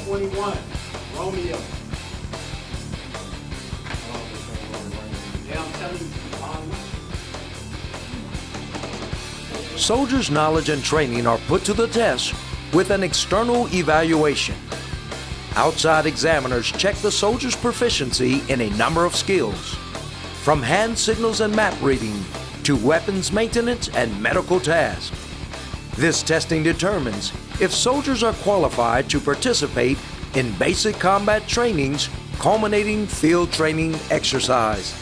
21, Romeo. Yeah, I'm telling you. Soldiers' knowledge and training are put to the test with an external evaluation. Outside examiners check the soldier's proficiency in a number of skills, from hand signals and map reading to weapons maintenance and medical tasks. This testing determines if soldiers are qualified to participate in basic combat trainings, culminating field training exercise.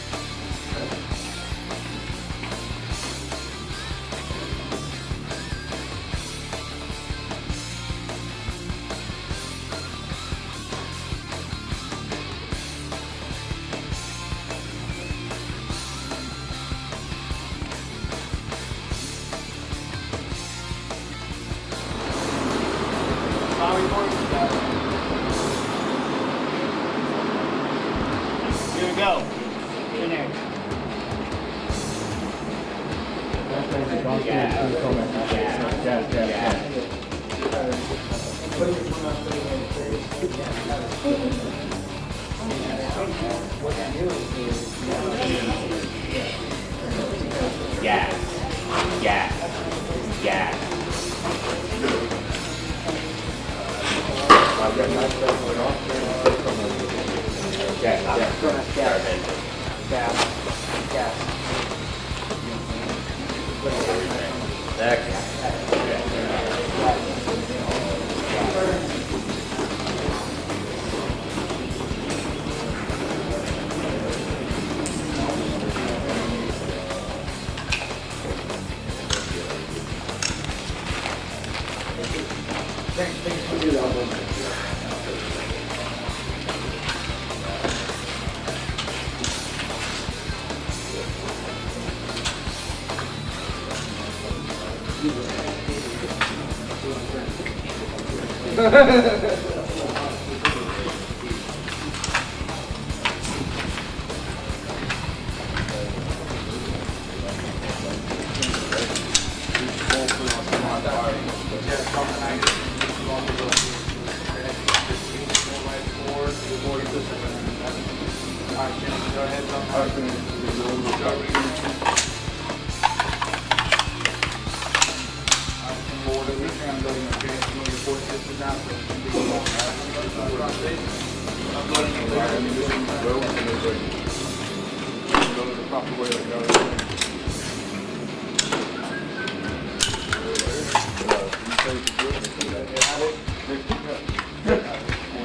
Here we go. In there.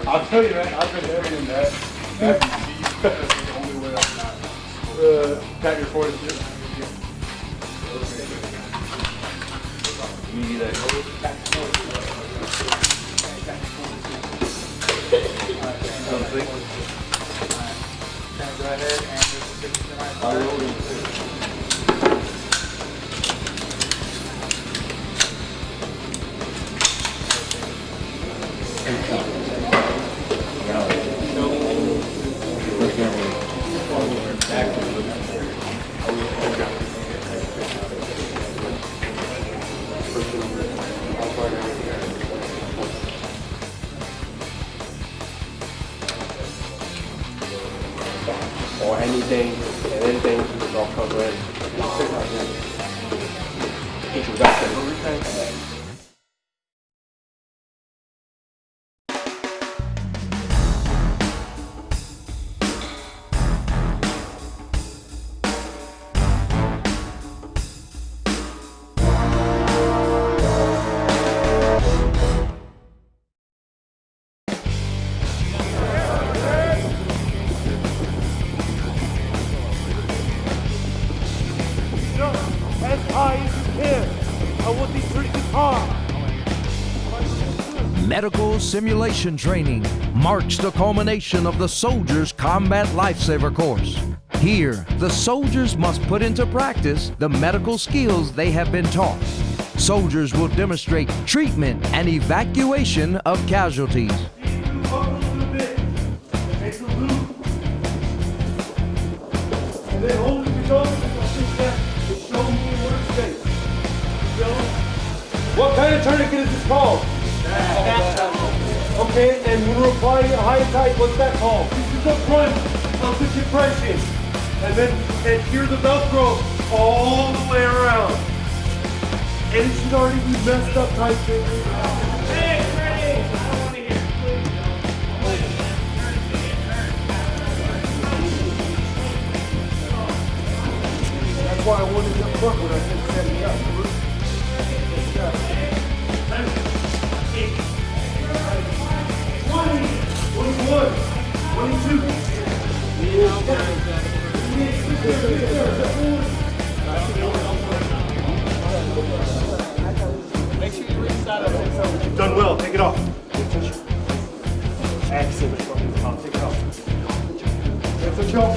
I'll tell you, man, I've been heavy in that. That's the only way I'm not. Tap your force. You need that. Something. Stand right ahead and or anything and anything is all covered. Introduction. As high as you can. I want these drinking hard. Medical simulation training marks the culmination of the soldier's combat lifesaver course. Here, the soldiers must put into practice the medical skills they have been taught. Soldiers will demonstrate treatment and evacuation of casualties. And then hold it to go. What kind of tourniquet is this called? Okay. Okay, and when we're applying it high and tight, what's that called? This is the front of the compression. And then adhere the Velcro all the way around. And it should already be messed up tight. Hey, ready? I don't want to hear. That's why I wanted it up front when I said set it up. 21, 22. Make sure you reach side of it. You've done well. Take it off. Excellent. Take it off. That's a joke.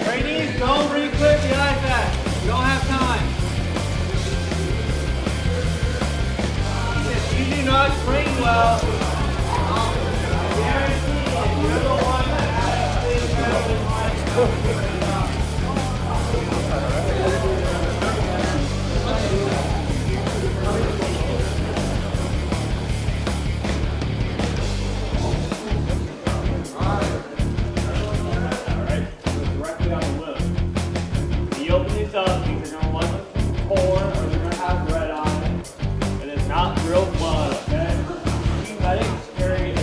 Trainees, don't re-clip the iPad. You don't have time. If you do not train well, I guarantee you're the one that actually better than directly on the lip. You open these up, these are going to look torn or they're going to have red on it. It is not real blood, okay? Medics carry a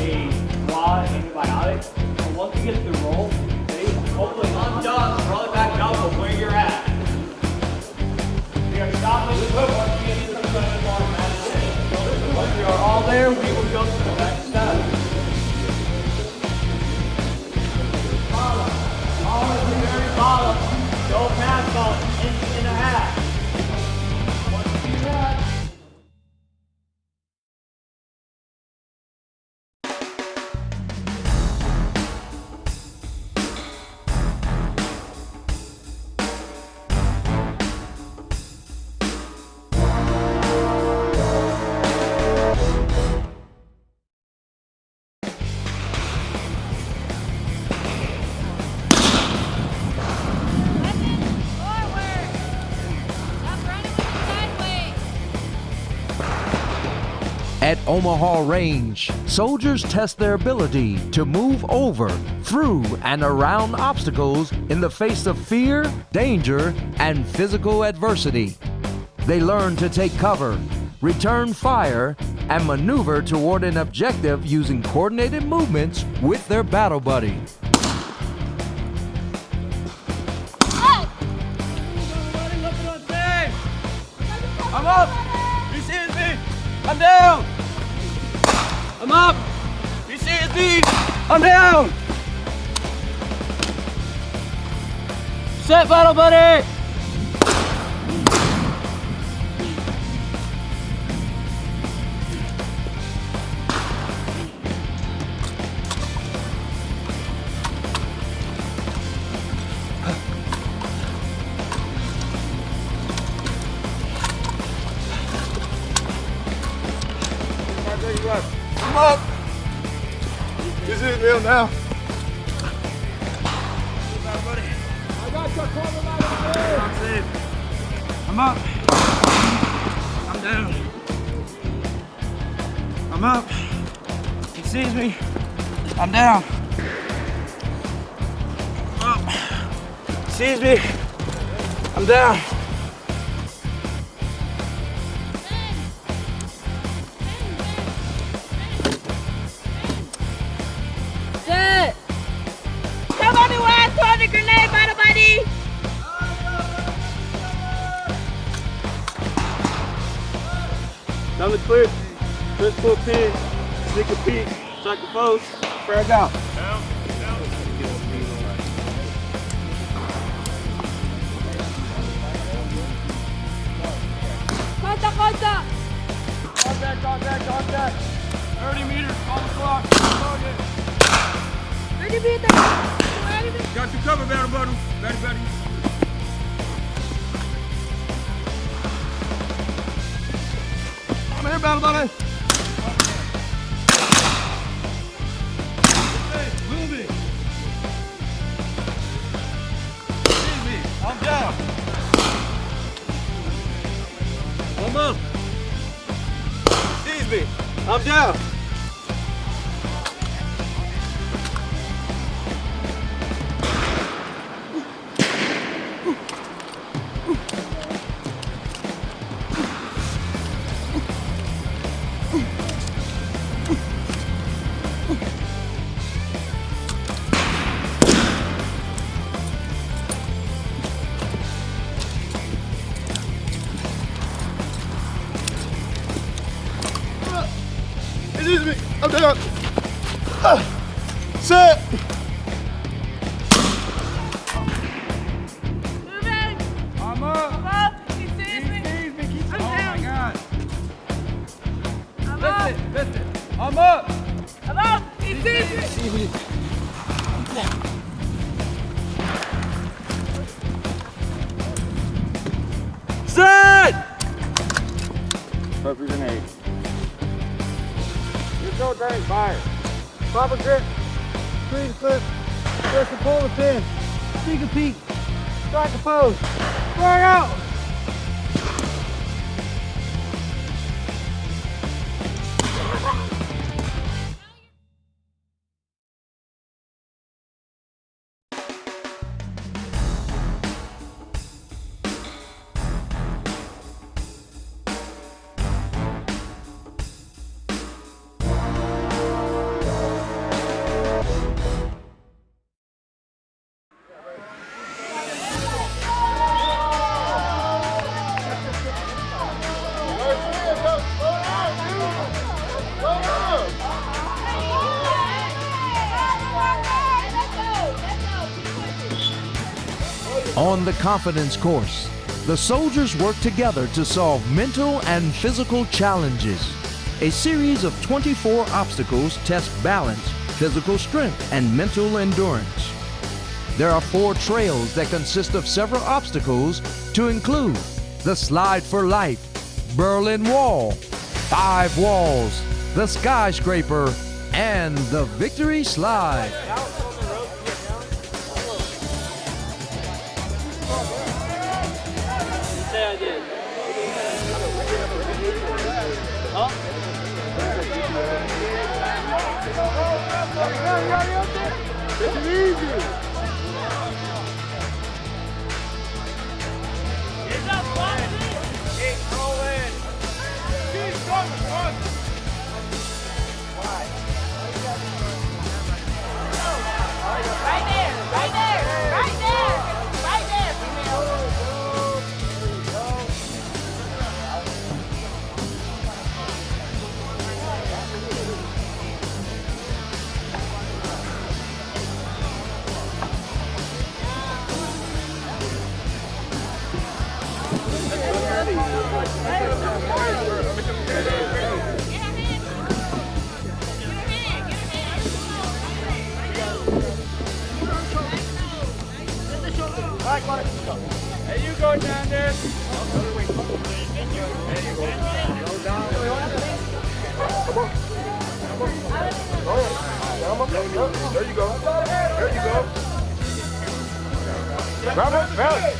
raw antibiotic, and once you get the roll, they hopefully undone, roll it back up to where you're at. We are stopping the hook once we get to the center bar medicine. Once we are all there, we will go to the next step. All the very bottom, go past about an inch and a half. Once you do that, At Omaha Range, soldiers test their ability to move over, through, and around obstacles in the face of fear, danger, and physical adversity. They learn to take cover, return fire, and maneuver toward an objective using coordinated movements with their battle buddy. I'm up! You see me? I'm down! I'm up! You see me? I'm down! Set battle buddy! I'm up. This is real now. I got your cover line. I'm safe. I'm up. I'm down. I'm up. He sees me. I'm down. Up. He sees me. I'm down. Good. Somebody was throwing a grenade, buddy. Down the cliff. Principal pin. Sneak a peek. Strike the post. Frag out. Contact. Contact. 30 meters on the clock. 30 meters. Got you covered, buddy. Buddy. Come here, buddy. Move it. Easy. I'm down. I'm up. Seize me. I'm down. Seize me. I'm down. Set. Moving. I'm up. I'm up. He sees me. Keep I'm oh down. my God. I'm up. Listen. I'm up. I'm up. He sees me. Set. Purple grenade. Your go tank, fire. Proper grip. Screen clip. Press and pull the pin. Sneak a peek. Strike a pose. Frag out. On the confidence course, the soldiers work together to solve mental and physical challenges. A series of 24 obstacles test balance, physical strength, and mental endurance. There are 4 trails that consist of several obstacles to include the Slide for Life, Berlin Wall, 5 Walls, the Skyscraper, and the Victory Slide. Say I did. Huh? This is easy. Hey, you go down there. There you go. There you go. Grab it. Grab it.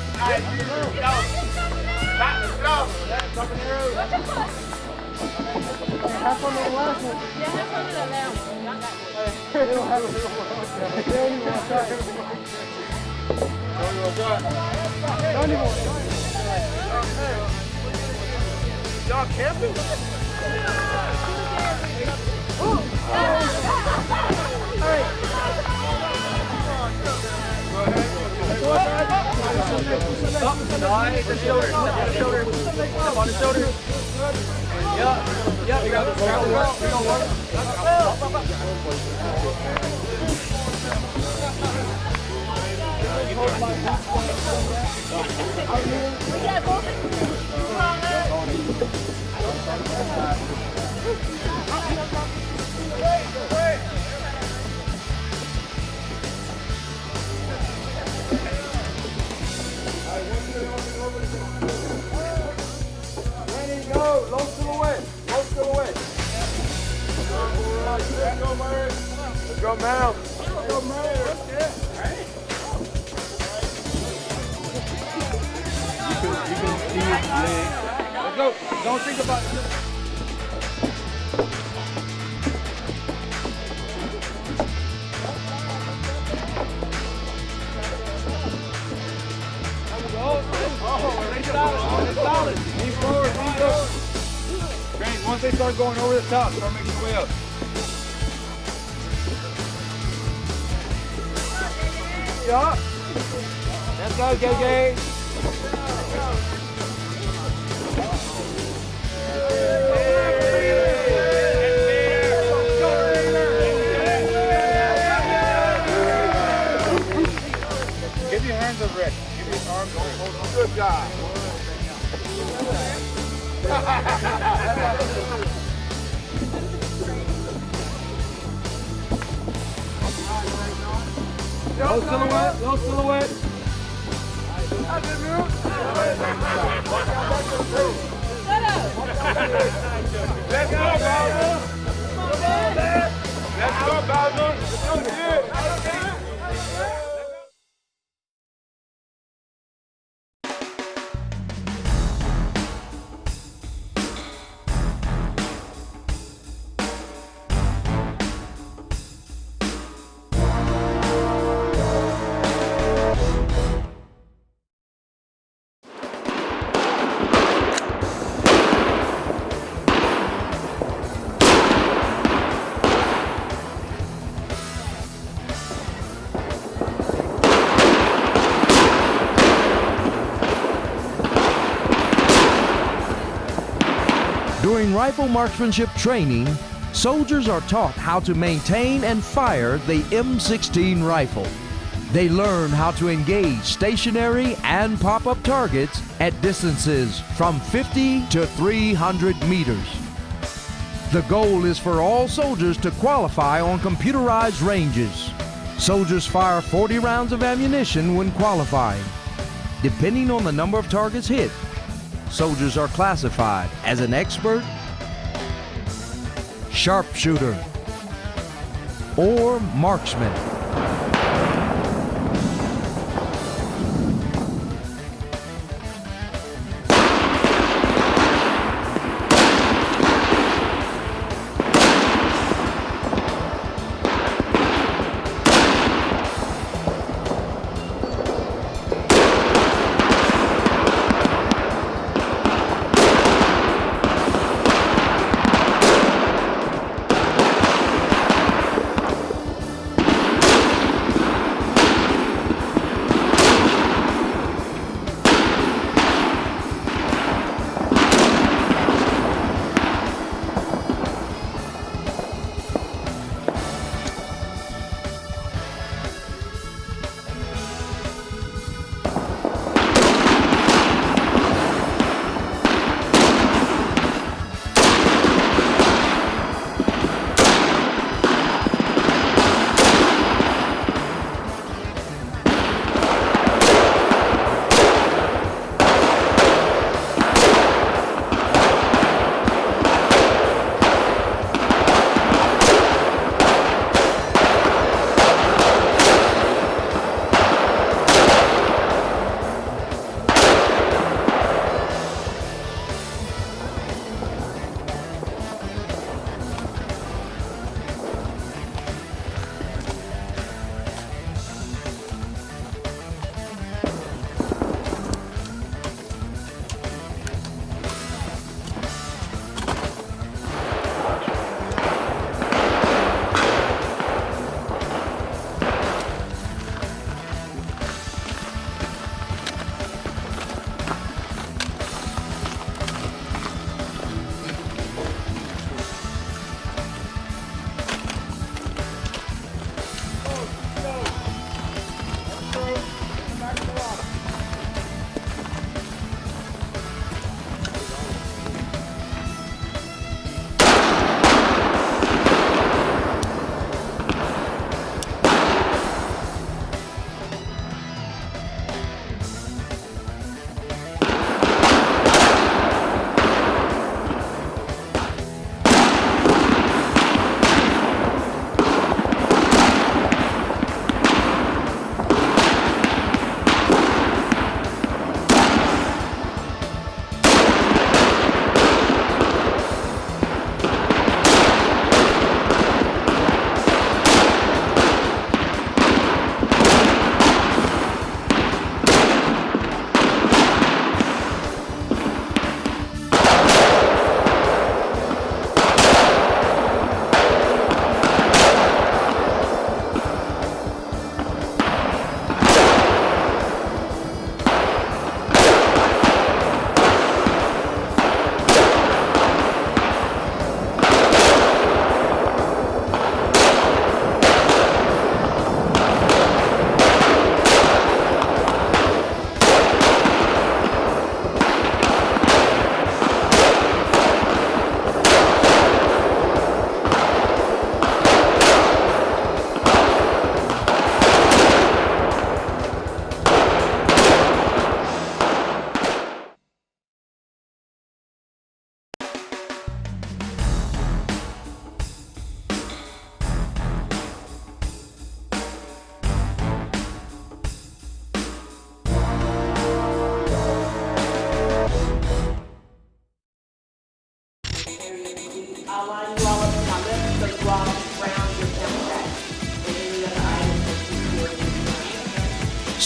Half on the last one. Yeah, have fun with that now. Y'all got this. They don't have it. They don't even want to try it. Don't even want to try it. Y'all camping? Ready, go. Low silhouette. Low silhouette. Let's go, Murray. Let's go, Mal. Let's go, Murray. Let's go. Don't think about it. Solid. Lean forward, lean forward. Great. Once they start going over the top, start making your way up. Yeah. Let's go, JJ. Give your hands a rest. Give your arms a rest. Good job. Low silhouette, low silhouette. Let's go, Bowser. Let's go, Bowser. Let's go, kid. During rifle marksmanship training, soldiers are taught how to maintain and fire the M16 rifle. They learn how to engage stationary and pop-up targets at distances from 50 to 300 meters. The goal is for all soldiers to qualify on computerized ranges. Soldiers fire 40 rounds of ammunition when qualifying. Depending on the number of targets hit, soldiers are classified as an expert, sharpshooter, or marksman.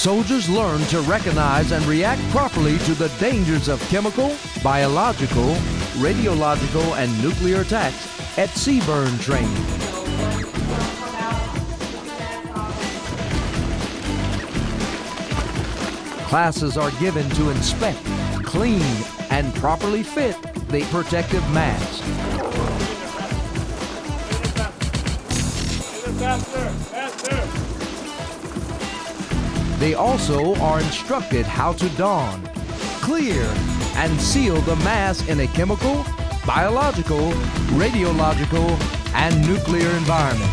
soldiers learn to recognize and react properly to the dangers of chemical, biological, radiological, and nuclear attacks at CBurn training. Classes are given to inspect, clean, and properly fit the protective mask. Faster. They also are instructed how to don, clear, and seal the mask in a chemical, biological, radiological, and nuclear environment.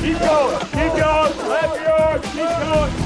Keep going, left yard, keep going.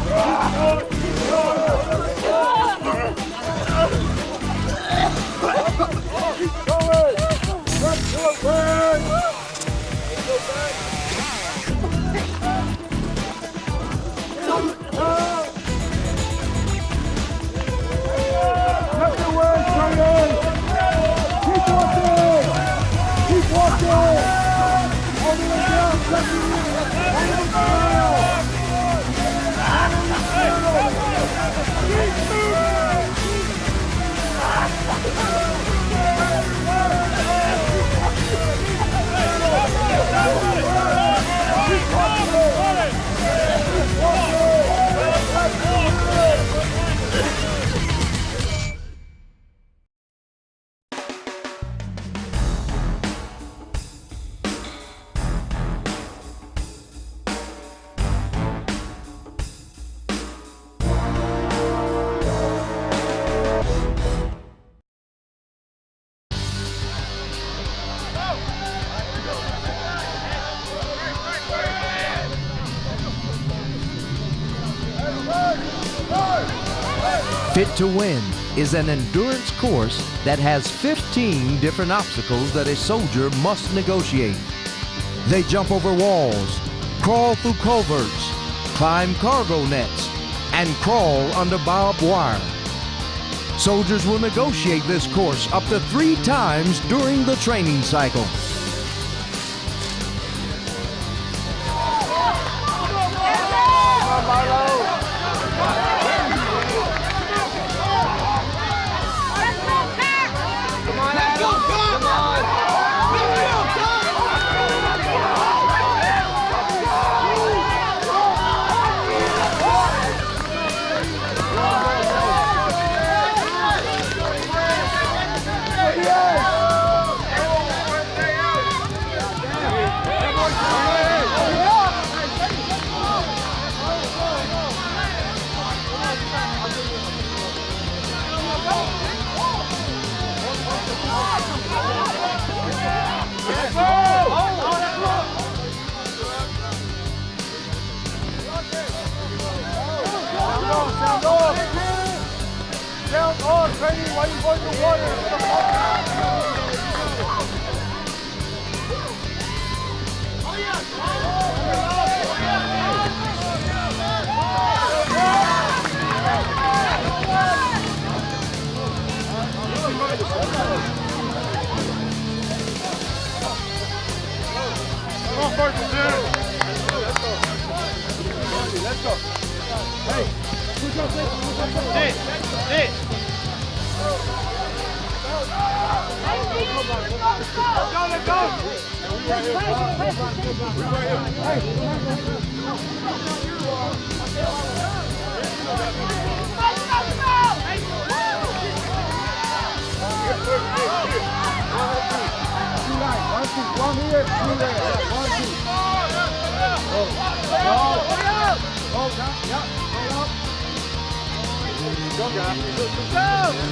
Fit to Win is an endurance course that has 15 different obstacles that a soldier must negotiate. They jump over walls, crawl through culverts, climb cargo nets, and crawl under barbed wire. Soldiers will negotiate this course up to 3 times during the training cycle. Sound on, training while you go in the water. Come on, first and 10. Let's go. Hey, push up, sit. Let's go. One here, 2 there. 1, 2. Hold down. Yeah. Hold up. Go, guys.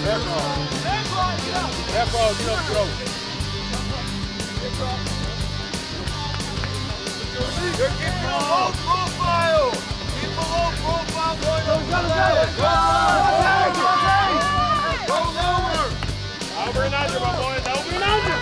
Get up. Keep a low profile. Keep a low profile going Go lower. Over and under, my boys. Over and under.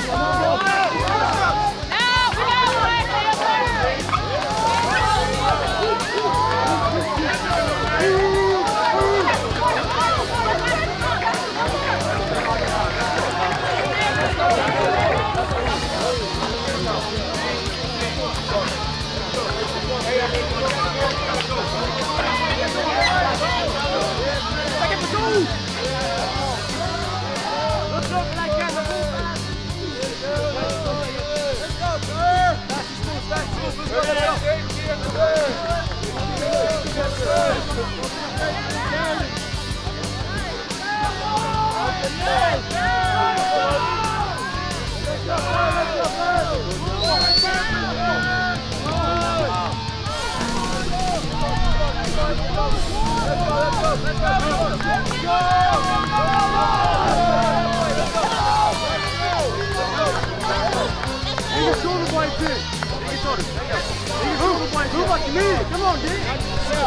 Come on, dude. Let's go,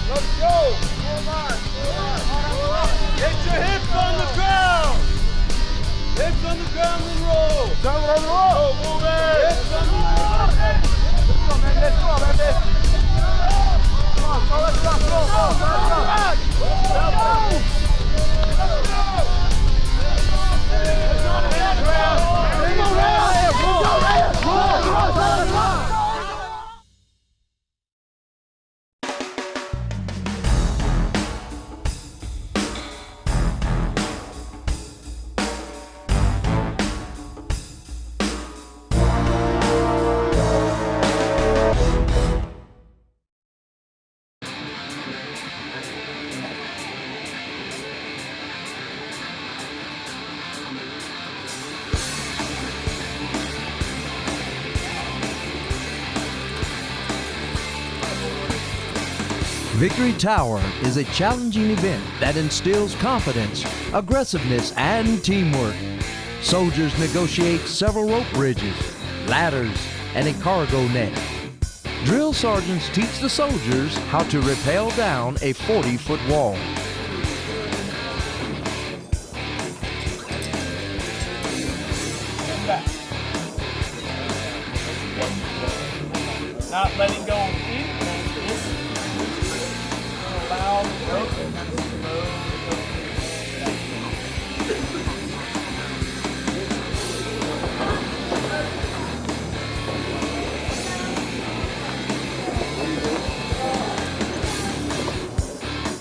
Let's go! Get your hips on the ground! Hips on the ground and roll! Down on the roll! Move it! Hips on the ground! Let's go, man! Let's go, man! Come on, go, let's go! Go, go, let's go! Victory Tower is a challenging event that instills confidence, aggressiveness, and teamwork. Soldiers negotiate several rope bridges, ladders, and a cargo net. Drill sergeants teach the soldiers how to rappel down a 40-foot wall. Not letting go of anything. Just allow the rope to kind of slowly go.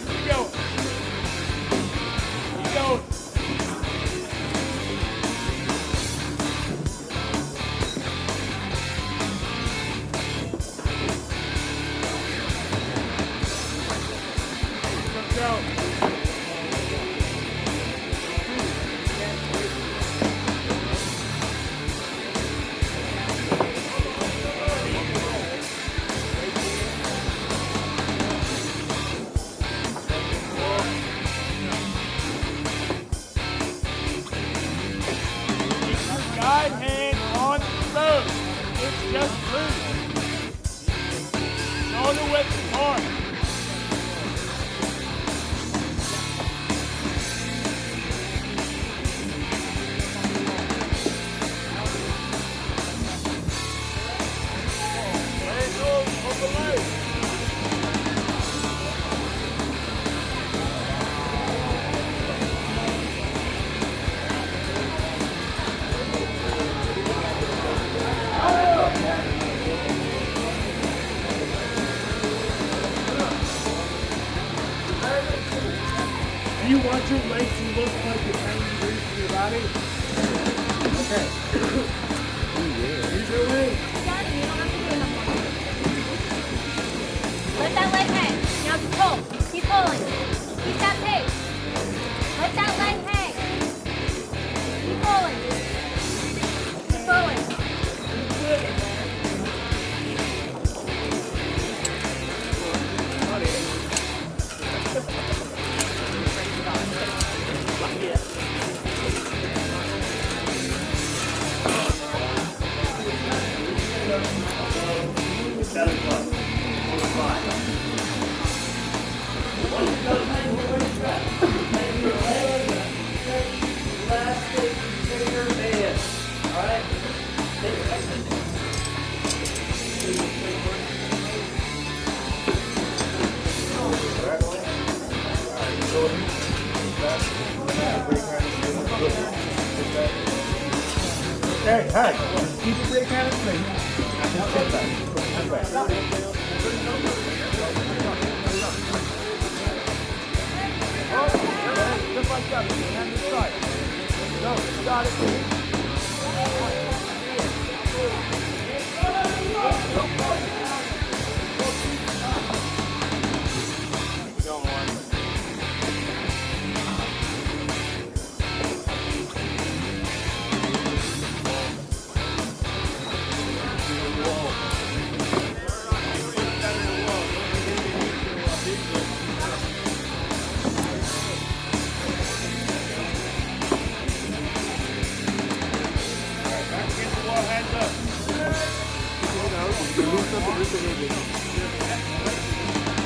Keep going. Keep going. Go. Guide hand on the road. It's just loose. Shoulder width apart. Do you want your legs to look like you're bending degrees to your body? Okay. Use your legs. Let that leg hang. Now pull. Keep pulling. Keep that pace. Let that leg hang. Keep pulling. Keep pulling. Hey, just keep your brake hand straight. Just sit back. Sit back. Just like that. Hand this side. Go. Got it.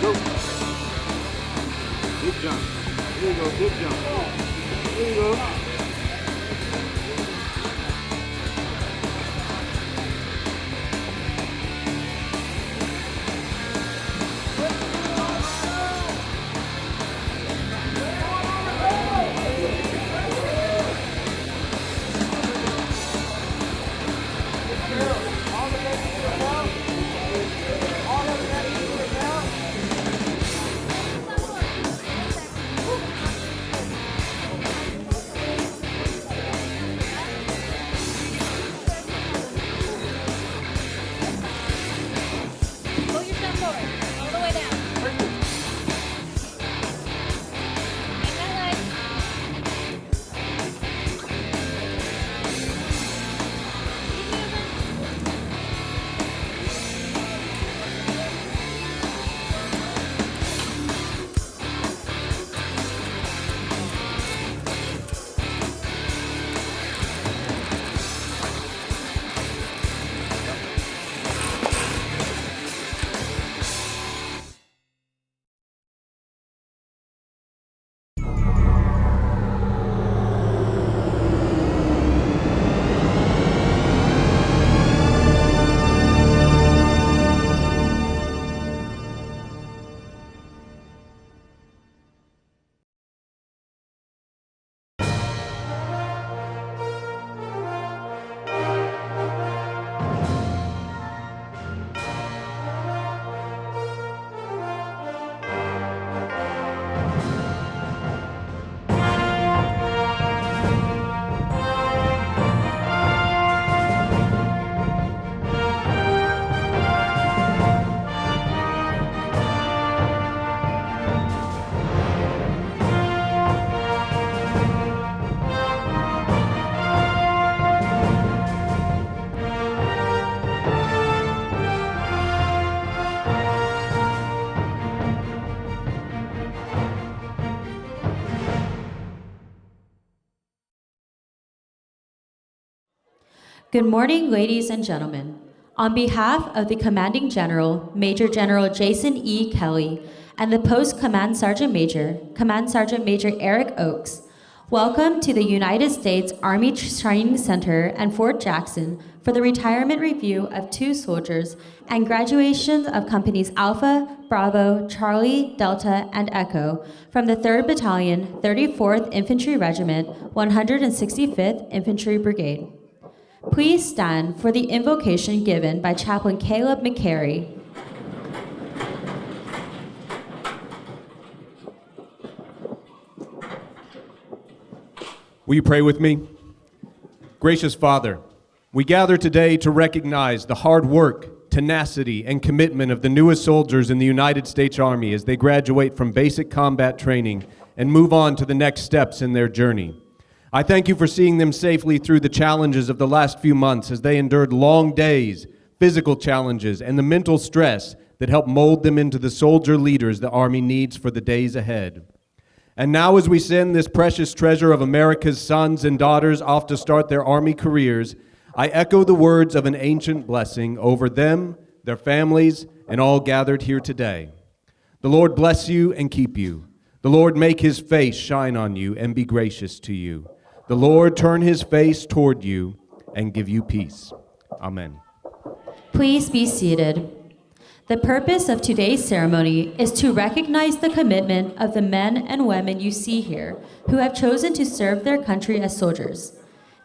Go. Big jump. Here you go, big jump. Here you go. Good morning, ladies and gentlemen. On behalf of the Commanding General, Major General Jason E. Kelly, and the Post Command Sergeant Major, Command Sergeant Major Eric Oakes, welcome to the United States Army Training Center and Fort Jackson for the retirement review of 2 soldiers and graduation of Companies Alpha, Bravo, Charlie, Delta, and Echo from the 3rd Battalion, 34th Infantry Regiment, 165th Infantry Brigade. Please stand for the invocation given by Chaplain Caleb McCary. Will you pray with me? Gracious Father, we gather today to recognize the hard work, tenacity, and commitment of the newest soldiers in the United States Army as they graduate from basic combat training and move on to the next steps in their journey. I thank you for seeing them safely through the challenges of the last few months as they endured long days, physical challenges, and the mental stress that helped mold them into the soldier leaders the Army needs for the days ahead. And now as we send this precious treasure of America's sons and daughters off to start their Army careers, I echo the words of an ancient blessing over them, their families, and all gathered here today. The Lord bless you and keep you. The Lord make his face shine on you and be gracious to you. The Lord turn his face toward you and give you peace. Amen. Please be seated. The purpose of today's ceremony is to recognize the commitment of the men and women you see here who have chosen to serve their country as soldiers.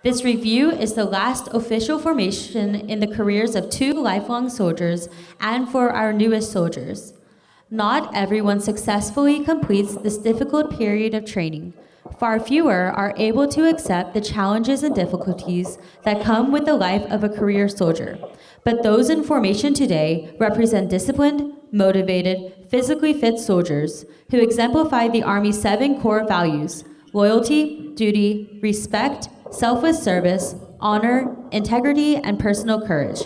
This review is the last official formation in the careers of 2 lifelong soldiers and for our newest soldiers. Not everyone successfully completes this difficult period of training. Far fewer are able to accept the challenges and difficulties that come with the life of a career soldier. But those in formation today represent disciplined, motivated, physically fit soldiers who exemplify the Army's 7 core values: loyalty, duty, respect, selfless service, honor, integrity, and personal courage.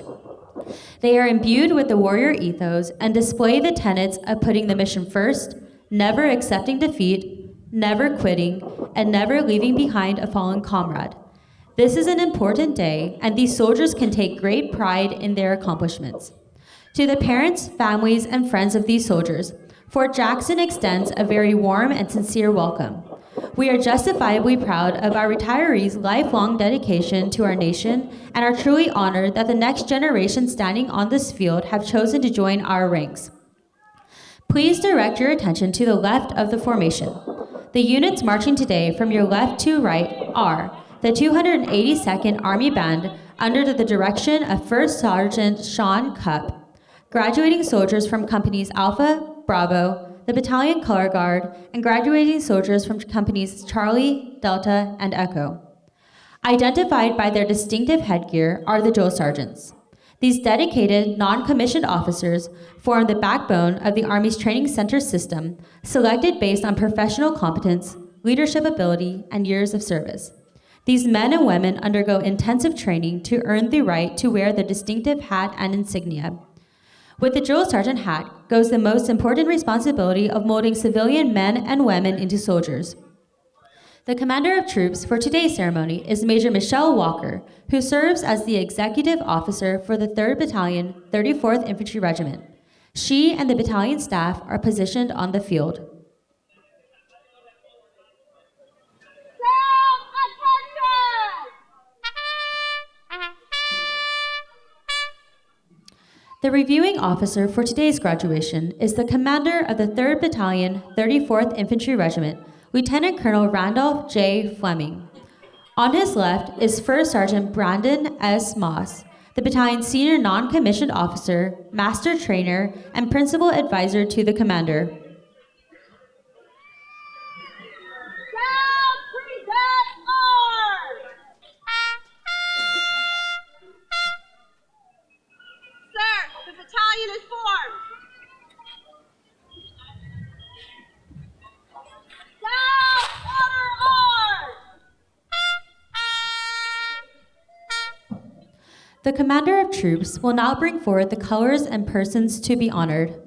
They are imbued with the warrior ethos and display the tenets of putting the mission first, never accepting defeat, never quitting, and never leaving behind a fallen comrade. This is an important day, and these soldiers can take great pride in their accomplishments. To the parents, families, and friends of these soldiers, Fort Jackson extends a very warm and sincere welcome. We are justifiably proud of our retirees' lifelong dedication to our nation and are truly honored that the next generation standing on this field have chosen to join our ranks. Please direct your attention to the left of the formation. The units marching today from your left to right are the 282nd Army Band under the direction of First Sergeant Sean Cupp, graduating soldiers from Companies Alpha, Bravo, the Battalion Color Guard, and graduating soldiers from Companies Charlie, Delta, and Echo. Identified by their distinctive headgear are the drill sergeants. These dedicated, non-commissioned officers form the backbone of the Army's training center system, selected based on professional competence, leadership ability, and years of service. These men and women undergo intensive training to earn the right to wear the distinctive hat and insignia. With the drill sergeant hat goes the most important responsibility of molding civilian men and women into soldiers. The commander of troops for today's ceremony is Major Michelle Walker, who serves as the executive officer for the 3rd Battalion, 34th Infantry Regiment. She and the battalion staff are positioned on the field. The reviewing officer for today's graduation is the commander of the 3rd Battalion, 34th Infantry Regiment, Lieutenant Colonel Randolph J. Fleming. On his left is First Sergeant Brandon S. Moss, the battalion's senior non-commissioned officer, master trainer, and principal advisor to the commander. Battalion is formed. Down, order, arms. The commander of troops will now bring forward the colors and persons to be honored. Colors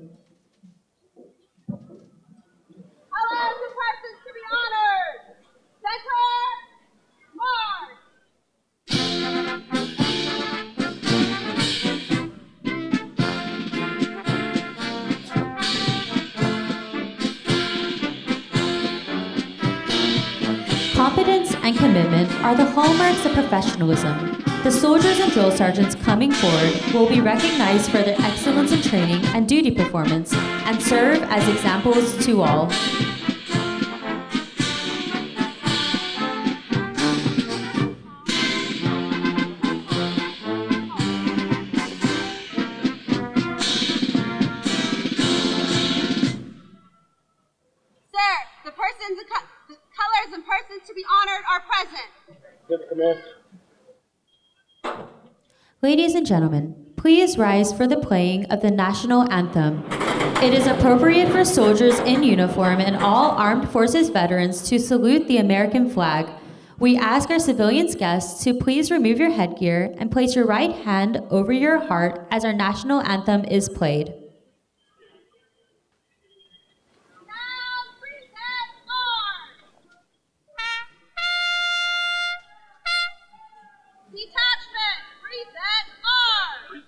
and persons to be honored. Center, march. commitment are the hallmarks of professionalism. The soldiers and drill sergeants coming forward will be recognized for their excellence in training and duty performance and serve as examples to all. Sir, the colors and persons to be honored are present. Ladies and gentlemen, please rise for the playing of the national anthem. It is appropriate for soldiers in uniform and all armed forces veterans to salute the American flag. We ask our civilian guests to please remove your headgear and place your right hand over your heart as our national anthem is played. Now present arms. Detachment, present arms.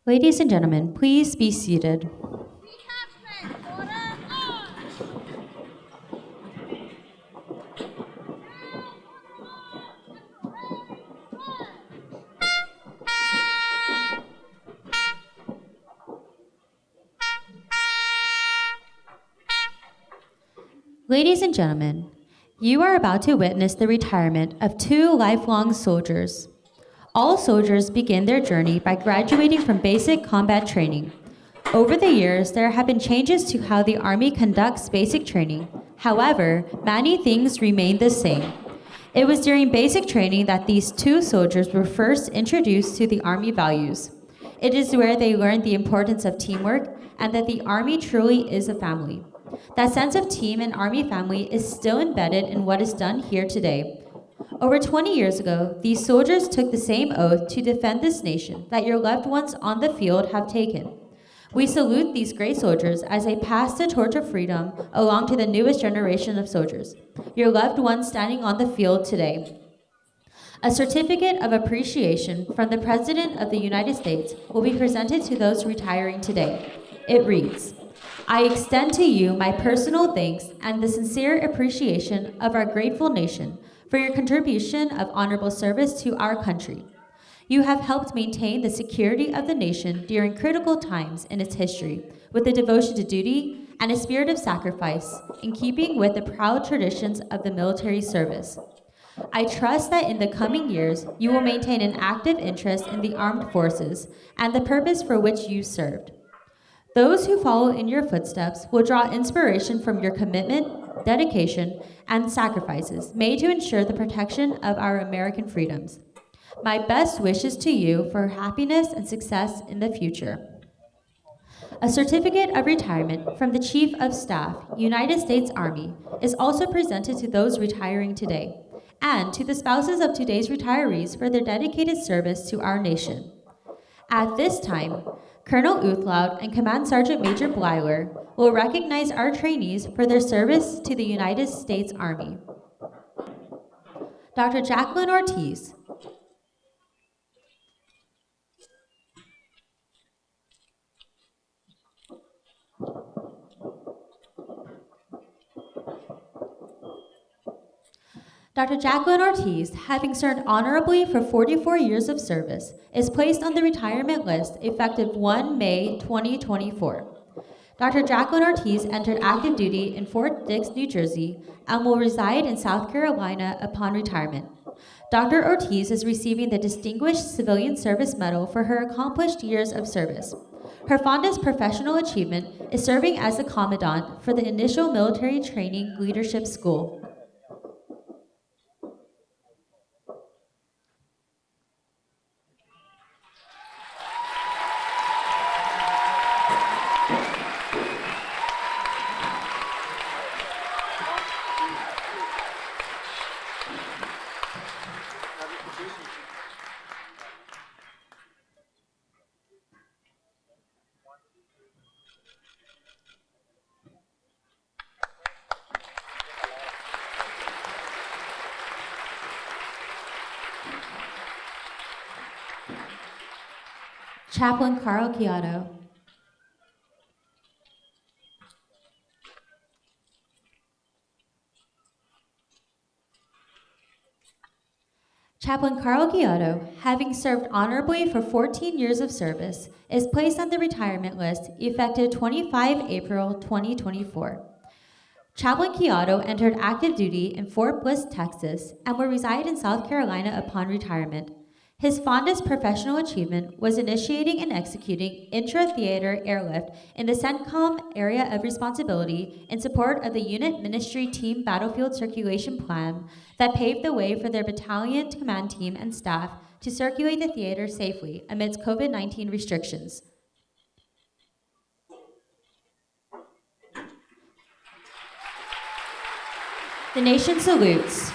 Ladies and gentlemen, please be seated. Detachment, order arms. Ladies and gentlemen, you are about to witness the retirement of two lifelong soldiers. All soldiers begin their journey by graduating from basic combat training. Over the years, there have been changes to how the Army conducts basic training. However, many things remain the same. It was during basic training that these two soldiers were first introduced to the Army values. It is where they learned the importance of teamwork and that the Army truly is a family. That sense of team and Army family is still embedded in what is done here today. Over 20 years ago, these soldiers took the same oath to defend this nation that your loved ones on the field have taken. We salute these great soldiers as they pass the torch of freedom along to the newest generation of soldiers, your loved ones standing on the field today. A certificate of appreciation from the President of the United States will be presented to those retiring today. It reads, I extend to you my personal thanks and the sincere appreciation of our grateful nation for your contribution of honorable service to our country. You have helped maintain the security of the nation during critical times in its history with a devotion to duty and a spirit of sacrifice in keeping with the proud traditions of the military service. I trust that in the coming years, you will maintain an active interest in the armed forces and the purpose for which you served. Those who follow in your footsteps will draw inspiration from your commitment, dedication, and sacrifices made to ensure the protection of our American freedoms. My best wishes to you for happiness and success in the future. A certificate of retirement from the Chief of Staff, United States Army, is also presented to those retiring today, and to the spouses of today's retirees for their dedicated service to our nation. At this time, Colonel Uthloud and Command Sergeant Major Blyler will recognize our trainees for their service to the United States Army. Dr. Jacqueline Ortiz. Dr. Jacqueline Ortiz, having served honorably for 44 years of service, is placed on the retirement list effective 1 May 2024. Dr. Jacqueline Ortiz entered active duty in Fort Dix, New Jersey, and will reside in South Carolina upon retirement. Dr. Ortiz is receiving the Distinguished Civilian Service Medal for her accomplished years of service. Her fondest professional achievement is serving as the Commandant for the Initial Military Training Leadership School. Chaplain Carl Chiato. Chaplain Carl Chiato, having served honorably for 14 years of service, is placed on the retirement list effective 25 April 2024. Chaplain Chiato entered active duty in Fort Bliss, Texas, and will reside in South Carolina upon retirement. His fondest professional achievement was initiating and executing intra-theater airlift in the CENTCOM area of responsibility in support of the Unit Ministry Team Battlefield Circulation Plan that paved the way for their battalion command team and staff to circulate the theater safely amidst COVID-19 restrictions. The nation salutes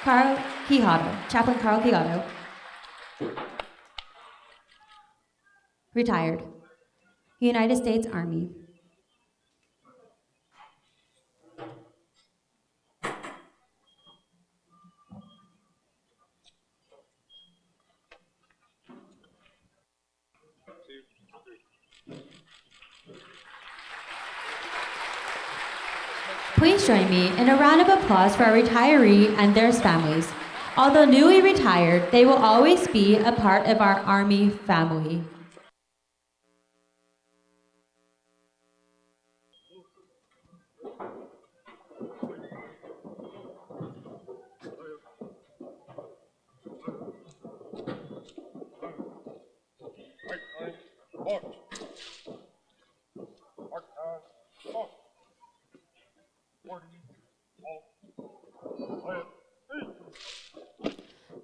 Carl Chiato, Chaplain Carl Chiato. Retired. United States Army. Please join me in a round of applause for our retiree and their families. Although newly retired, they will always be a part of our Army family.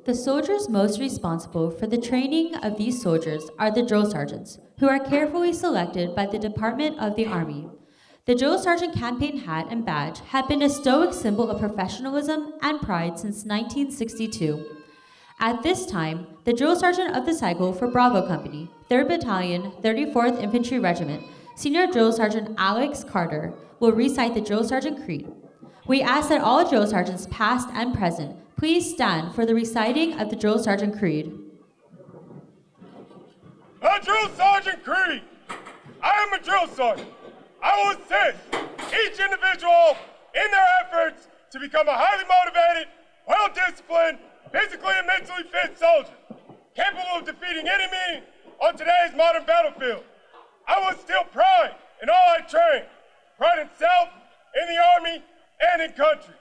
The soldiers most responsible for the training of these soldiers are the drill sergeants, who are carefully selected by the Department of the Army. The drill sergeant campaign hat and badge have been a stoic symbol of professionalism and pride since 1962. At this time, the drill sergeant of the cycle for Bravo Company, 3rd Battalion, 34th Infantry Regiment, Senior Drill Sergeant Alex Carter, will recite the drill sergeant creed. We ask that all drill sergeants past and present please stand for the reciting of the drill sergeant creed. A drill sergeant creed. I am a drill sergeant. I will assist each individual in their efforts to become a highly motivated, well-disciplined, physically and mentally fit soldier, capable of defeating any enemy on today's modern battlefield. I will instill pride in all I train, pride in self, in the Army, and in country.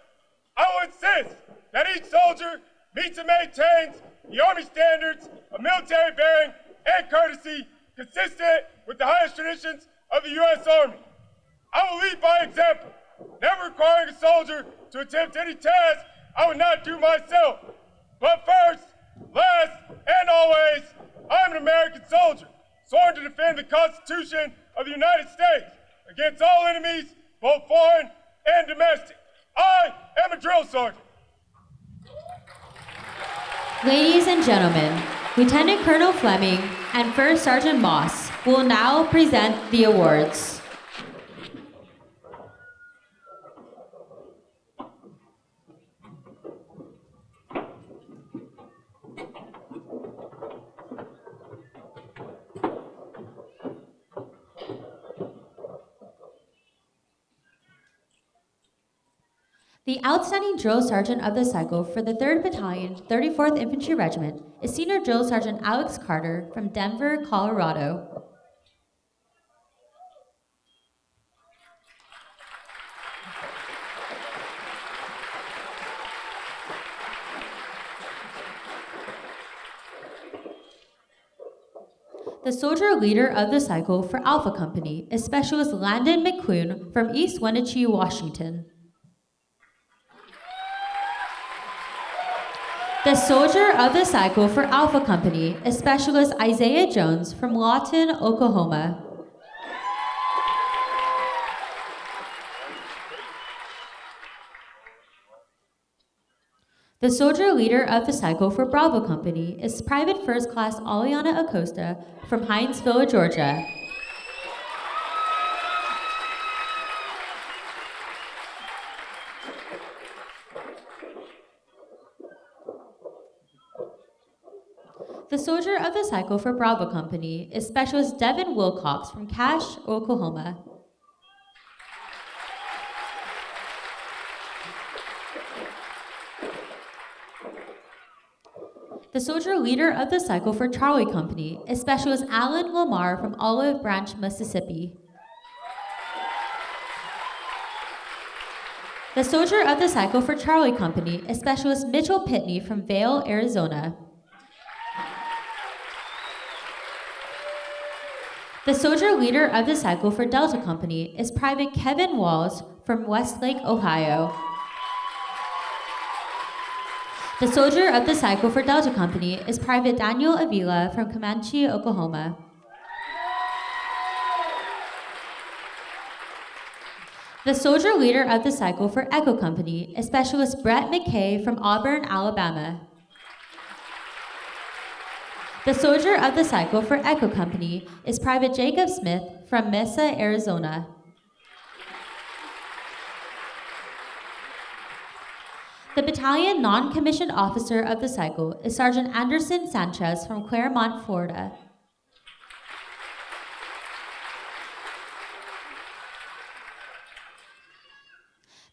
I will insist that each soldier meets and maintains the Army standards of military bearing and courtesy consistent with the highest traditions of the U.S. Army. I will lead by example, never requiring a soldier to attempt any task I would not do myself. But first, last, and always, I am an American soldier, sworn to defend the Constitution of the United States against all enemies, both foreign and domestic. I am a drill sergeant. Ladies and gentlemen, Lieutenant Colonel Fleming and First Sergeant Moss will now present the awards. The outstanding drill sergeant of the cycle for the 3rd Battalion, 34th Infantry Regiment is Senior Drill Sergeant Alex Carter from Denver, Colorado. The soldier leader of the cycle for Alpha Company is Specialist Landon McClune from East Wenatchee, Washington. The soldier of the cycle for Alpha Company is Specialist Isaiah Jones from Lawton, Oklahoma. The soldier leader of the cycle for Bravo Company is Private First Class Aliana Acosta from Hinesville, Georgia. The soldier of the cycle for Bravo Company is Specialist Devin Wilcox from Cache, Oklahoma. The soldier leader of the cycle for Charlie Company is Specialist Alan Lamar from Olive Branch, Mississippi. The soldier of the cycle for Charlie Company is Specialist Mitchell Pitney from Vail, Arizona. The soldier leader of the cycle for Delta Company is Private Kevin Walls from Westlake, Ohio. The soldier of the cycle for Delta Company is Private Daniel Avila from Comanche, Oklahoma. The soldier leader of the cycle for Echo Company is Specialist Brett McKay from Auburn, Alabama. The soldier of the cycle for Echo Company is Private Jacob Smith from Mesa, Arizona. The battalion non-commissioned officer of the cycle is Sergeant Anderson Sanchez from Claremont, Florida.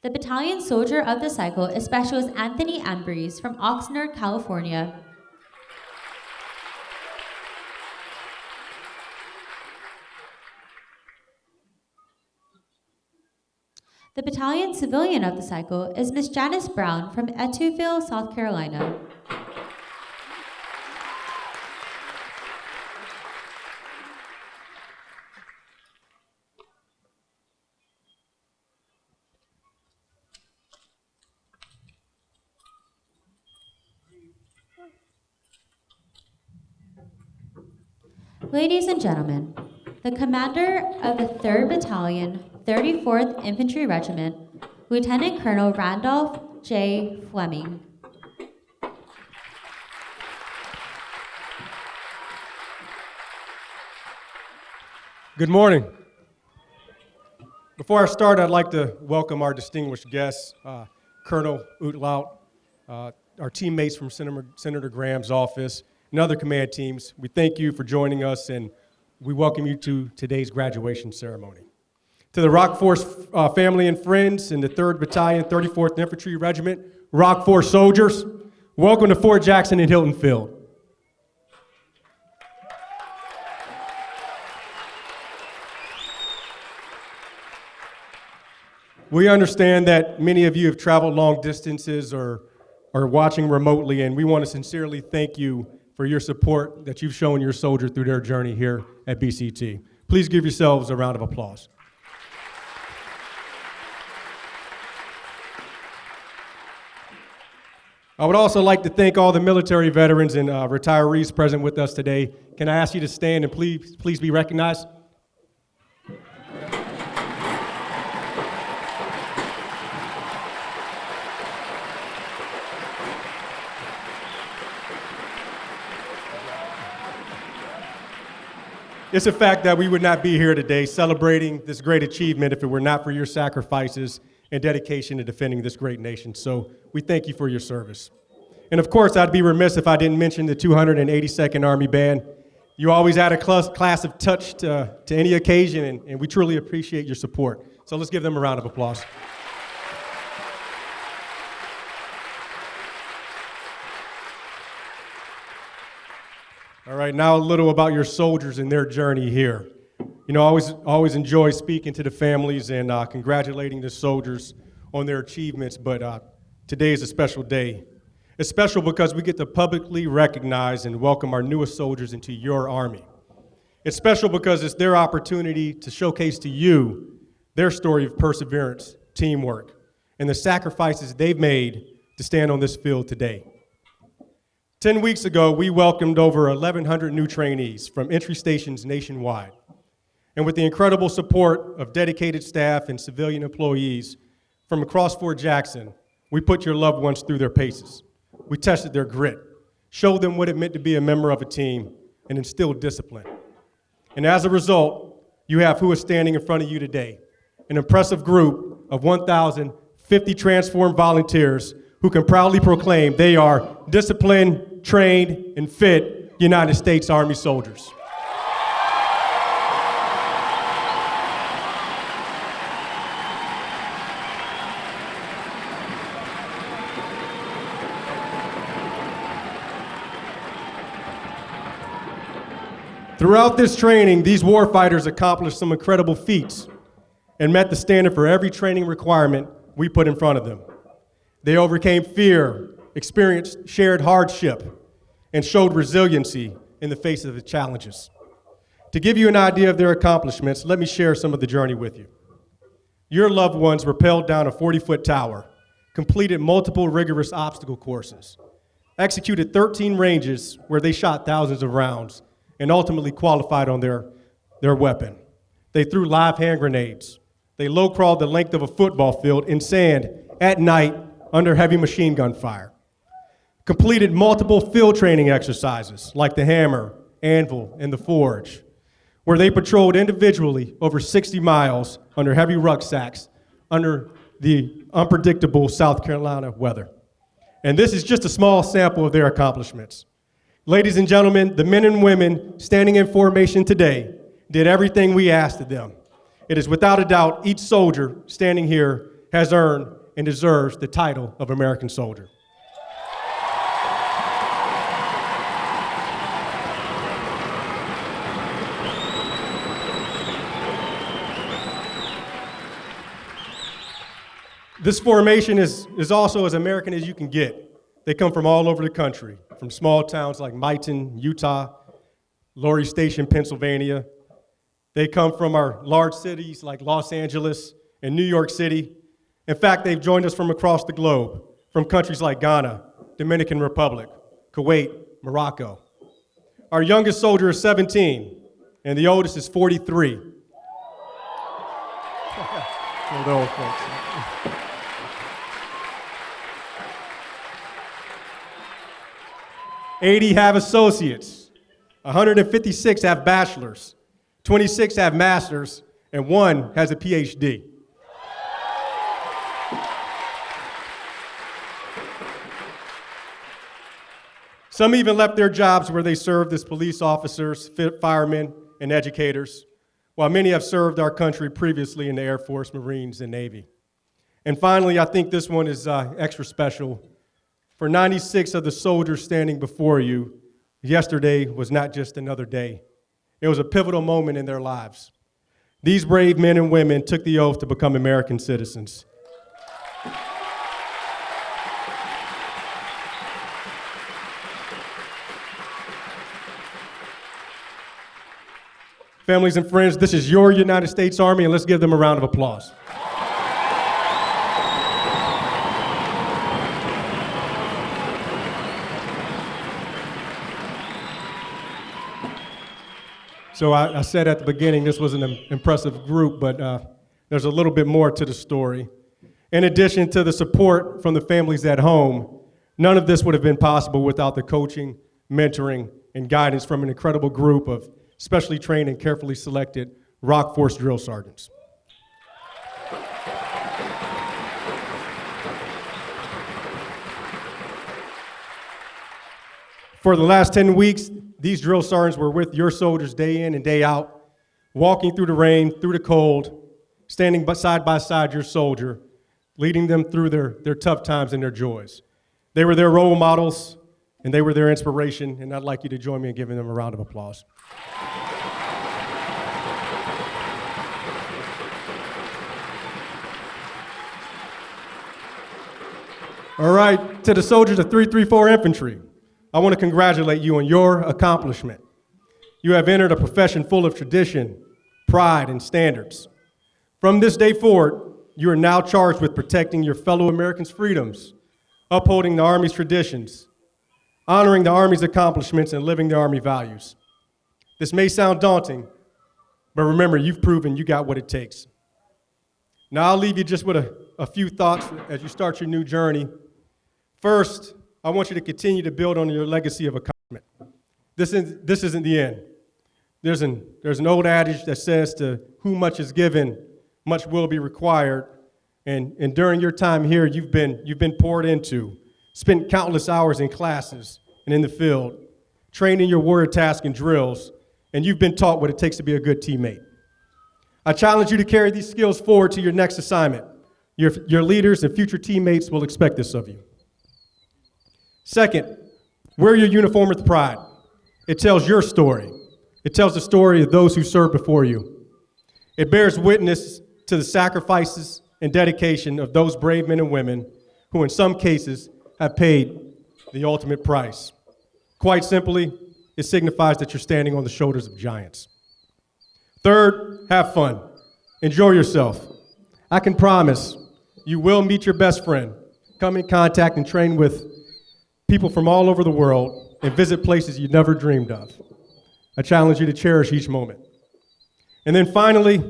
The battalion soldier of the cycle is Specialist Anthony Ambrose from Oxnard, California. The battalion civilian of the cycle is Miss Janice Brown from Etuville, South Carolina. Ladies and gentlemen, the commander of the 3rd Battalion, 34th Infantry Regiment, Lieutenant Colonel Randolph J. Fleming. Good morning. Before I start, I'd like to welcome our distinguished guests, Colonel Utlaut, our teammates from Senator Graham's office, and other command teams. We thank you for joining us, and we welcome you to today's graduation ceremony. To the Rock Force family and friends in the 3rd Battalion, 34th Infantry Regiment, Rock Force soldiers, welcome to Fort Jackson and Hilton Field. We understand that many of you have traveled long distances or are watching remotely, and we want to sincerely thank you for your support that you've shown your soldier through their journey here at BCT. Please give yourselves a round of applause. I would also like to thank all the military veterans and retirees present with us today. Can I ask you to stand and please be recognized? It's a fact that we would not be here today celebrating this great achievement if it were not for your sacrifices and dedication to defending this great nation. So we thank you for your service. And of course, I'd be remiss if I didn't mention the 282nd Army Band. You always add a class of touch to any occasion, and we truly appreciate your support. So let's give them a round of applause. All right, now a little about your soldiers and their journey here. You know, I always enjoy speaking to the families and congratulating the soldiers on their achievements, but today is a special day. It's special because we get to publicly recognize and welcome our newest soldiers into your Army. It's special because it's their opportunity to showcase to you their story of perseverance, teamwork, and the sacrifices they've made to stand on this field today. 10 weeks ago, we welcomed over 1,100 new trainees from entry stations nationwide. And with the incredible support of dedicated staff and civilian employees from across Fort Jackson, we put your loved ones through their paces. We tested their grit, showed them what it meant to be a member of a team, and instilled discipline. And as a result, you have who is standing in front of you today, an impressive group of 1,050 transformed volunteers who can proudly proclaim they are disciplined, trained, and fit United States Army soldiers. Throughout this training, these warfighters accomplished some incredible feats and met the standard for every training requirement we put in front of them. They overcame fear, experienced shared hardship, and showed resiliency in the face of the challenges. To give you an idea of their accomplishments, let me share some of the journey with you. Your loved ones rappelled down a 40-foot tower, completed multiple rigorous obstacle courses, executed 13 ranges where they shot thousands of rounds, and ultimately qualified on their weapon. They threw live hand grenades. They low-crawled the length of a football field in sand at night under heavy machine gun fire. Completed multiple field training exercises like the hammer, anvil, and the forge, where they patrolled individually over 60 miles under heavy rucksacks under the unpredictable South Carolina weather. And this is just a small sample of their accomplishments. Ladies and gentlemen, the men and women standing in formation today did everything we asked of them. It is without a doubt each soldier standing here has earned and deserves the title of American soldier. This formation is also as American as you can get. They come from all over the country, from small towns like Mighton, Utah, Laurie Station, Pennsylvania. They come from our large cities like Los Angeles and New York City. In fact, they've joined us from across the globe, from countries like Ghana, Dominican Republic, Kuwait, Morocco. Our youngest soldier is 17, and the oldest is 43. For the old folks. 80 have associates, 156 have bachelors, 26 have masters, and 1 has a PhD. Some even left their jobs where they served as police officers, firemen, and educators, while many have served our country previously in the Air Force, Marines, and Navy. And finally, I think this one is extra special. For 96 of the soldiers standing before you, yesterday was not just another day. It was a pivotal moment in their lives. These brave men and women took the oath to become American citizens. Families and friends, this is your United States Army, and let's give them a round of applause. So I said at the beginning this was an impressive group, but there's a little bit more to the story. In addition to the support from the families at home, none of this would have been possible without the coaching, mentoring, and guidance from an incredible group of specially trained and carefully selected Rock Force drill sergeants. For the last 10 weeks, these drill sergeants were with your soldiers day in and day out, walking through the rain, through the cold, standing side by side your soldier, leading them through their tough times and their joys. They were their role models, and they were their inspiration, and I'd like you to join me in giving them a round of applause. All right, to the soldiers of 334 Infantry, I want to congratulate you on your accomplishment. You have entered a profession full of tradition, pride, and standards. From this day forward, you are now charged with protecting your fellow Americans' freedoms, upholding the Army's traditions, honoring the Army's accomplishments, and living the Army values. This may sound daunting, but remember, you've proven you got what it takes. Now, I'll leave you just with a few thoughts as you start your new journey. First, I want you to continue to build on your legacy of accomplishment. This isn't the end. There's an old adage that says to whom much is given, much will be required. And during your time here, you've been poured into, spent countless hours in classes and in the field, trained in your warrior tasks and drills, and you've been taught what it takes to be a good teammate. I challenge you to carry these skills forward to your next assignment. Your leaders and future teammates will expect this of you. Second, wear your uniform with pride. It tells your story. It tells the story of those who served before you. It bears witness to the sacrifices and dedication of those brave men and women who in some cases have paid the ultimate price. Quite simply, it signifies that you're standing on the shoulders of giants. Third, have fun. Enjoy yourself. I can promise you will meet your best friend, come in contact and train with people from all over the world, and visit places you never dreamed of. I challenge you to cherish each moment. And then finally,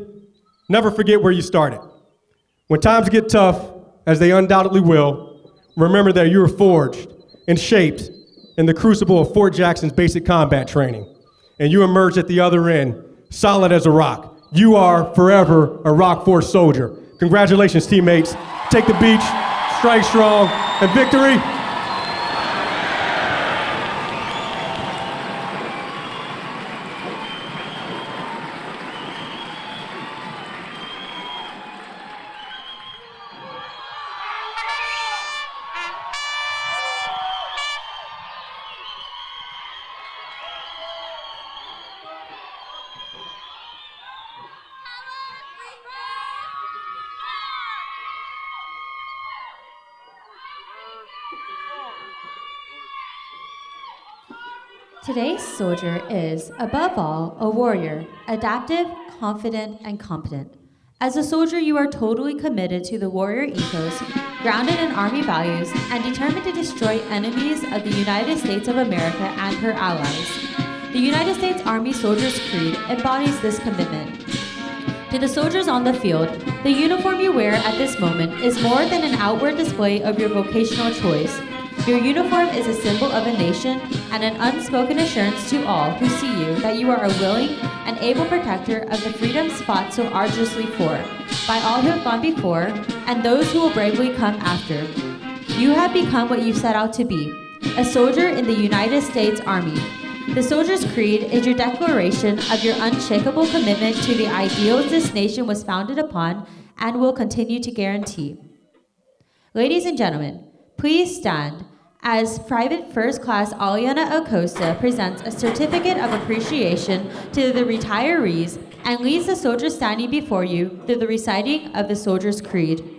never forget where you started. When times get tough, as they undoubtedly will, remember that you were forged and shaped in the crucible of Fort Jackson's basic combat training, and you emerged at the other end, solid as a rock. You are forever a Rock Force soldier. Congratulations, teammates. Take the beach, strike strong, and victory. Today's soldier is, above all, a warrior, adaptive, confident, and competent. As a soldier, you are totally committed to the warrior ethos, grounded in Army values, and determined to destroy enemies of the United States of America and her allies. The United States Army Soldier's Creed embodies this commitment. To the soldiers on the field, the uniform you wear at this moment is more than an outward display of your vocational choice. Your uniform is a symbol of a nation and an unspoken assurance to all who see you that you are a willing and able protector of the freedoms fought so arduously for, by all who have gone before and those who will bravely come after. You have become what you set out to be, a soldier in the United States Army. The Soldier's Creed is your declaration of your unshakable commitment to the ideals this nation was founded upon and will continue to guarantee. Ladies and gentlemen, please stand as Private First Class Aliana Acosta presents a certificate of appreciation to the retirees and leads the soldiers standing before you through the reciting of the Soldier's Creed.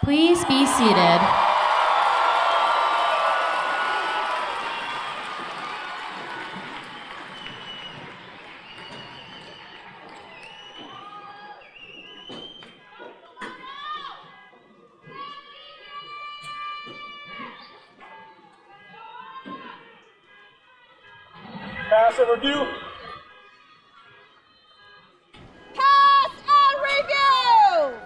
Please be seated. Pass and review. Pass and review!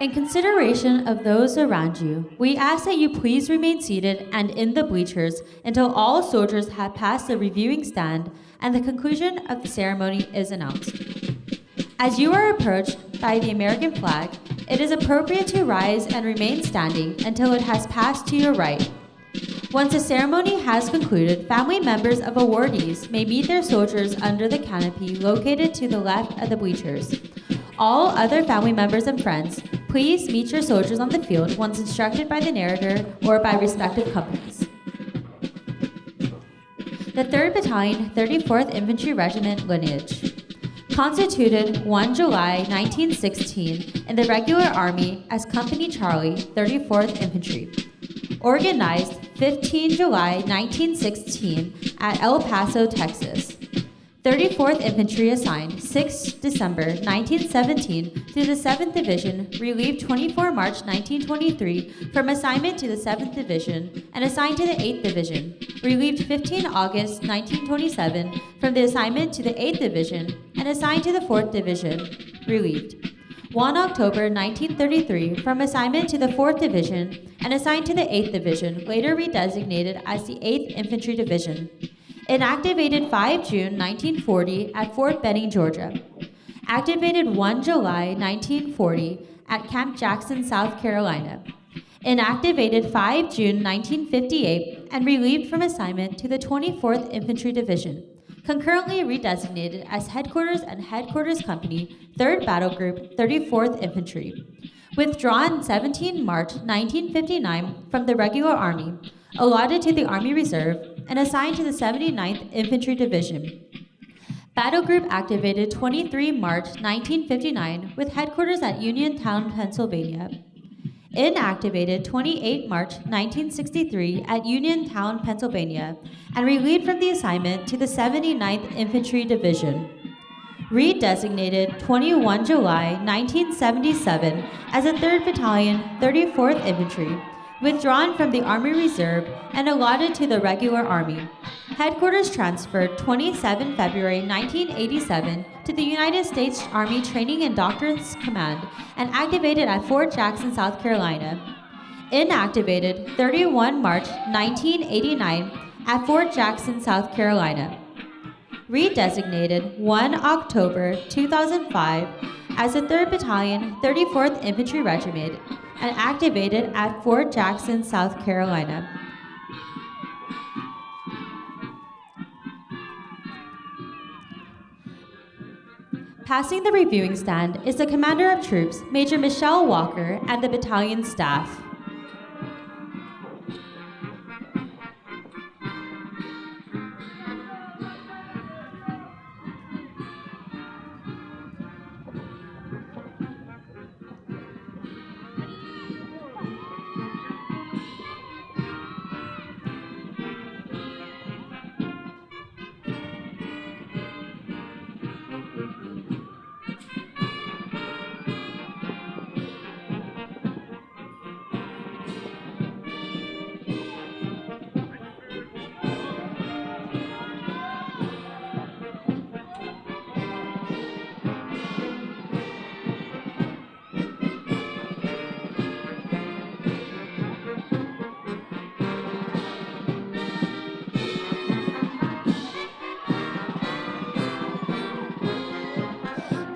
In consideration of those around you, we ask that you please remain seated and in the bleachers until all soldiers have passed the reviewing stand and the conclusion of the ceremony is announced. As you are approached by the American flag, it is appropriate to rise and remain standing until it has passed to your right. Once the ceremony has concluded, family members of awardees may meet their soldiers under the canopy located to the left of the bleachers. All other family members and friends, please meet your soldiers on the field once instructed by the narrator or by respective companies. The 3rd Battalion, 34th Infantry Regiment lineage. Constituted 1 July 1916 in the regular Army as Company Charlie, 34th Infantry. Organized 15 July 1916 at El Paso, Texas. 34th Infantry assigned 6 December 1917 to the 7th Division, relieved 24 March 1923 from assignment to the 7th Division, and assigned to the 8th Division, relieved 15 August 1927 from the assignment to the 8th Division, and assigned to the 4th Division, relieved. 1 October 1933 from assignment to the 4th Division, and assigned to the 8th Division, later redesignated as the 8th Infantry Division. Inactivated 5 June 1940 at Fort Benning, Georgia. Activated 1 July 1940 at Camp Jackson, South Carolina. Inactivated 5 June 1958 and relieved from assignment to the 24th Infantry Division. Concurrently redesignated as Headquarters and Headquarters Company, 3rd Battle Group, 34th Infantry. Withdrawn 17 March 1959 from the regular Army, allotted to the Army Reserve, and assigned to the 79th Infantry Division. Battle Group activated 23 March 1959 with headquarters at Uniontown, Pennsylvania. Inactivated 28 March 1963 at Uniontown, Pennsylvania, and relieved from the assignment to the 79th Infantry Division. Redesignated 21 July 1977 as a 3rd Battalion, 34th Infantry, withdrawn from the Army Reserve and allotted to the regular Army. Headquarters transferred 27 February 1987 to the United States Army Training and Doctrines Command and activated at Fort Jackson, South Carolina. Inactivated 31 March 1989 at Fort Jackson, South Carolina. Redesignated 1 October 2005 as the 3rd Battalion, 34th Infantry Regiment, and activated at Fort Jackson, South Carolina. Passing the reviewing stand is the Commander of Troops, Major Michelle Walker, and the battalion staff.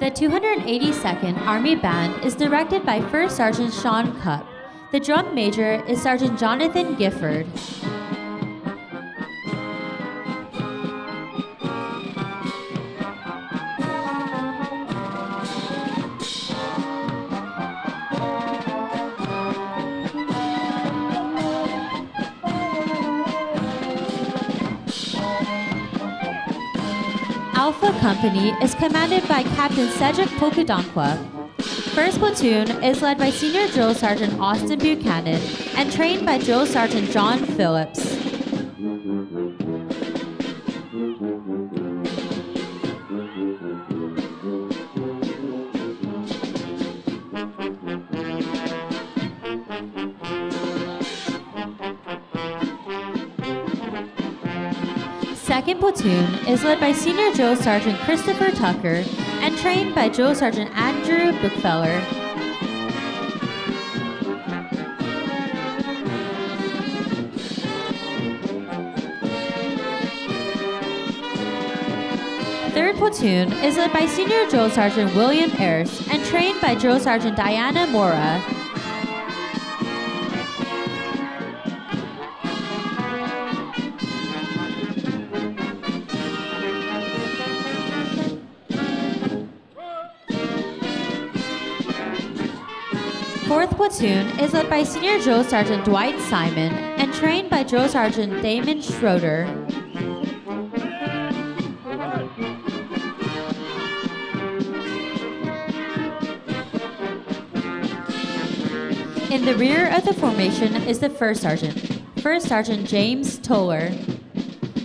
The 282nd Army Band is directed by First Sergeant Sean Cupp. The drum major is Sergeant Jonathan Gifford. Alpha Company is commanded by Captain Cedric Polkadonkwa. First Platoon is led by Senior Drill Sergeant Austin Buchanan and trained by Drill Sergeant John Phillips. 2nd Platoon is led by Senior Drill Sergeant Christopher Tucker and trained by Drill Sergeant Andrew Bookfeller. 3rd Platoon is led by Senior Drill Sergeant William Ayers and trained by Drill Sergeant Diana Mora. 4th Platoon is led by Senior Drill Sergeant Dwight Simon and trained by Drill Sergeant Damon Schroeder. In the rear of the formation is the First Sergeant James Toller.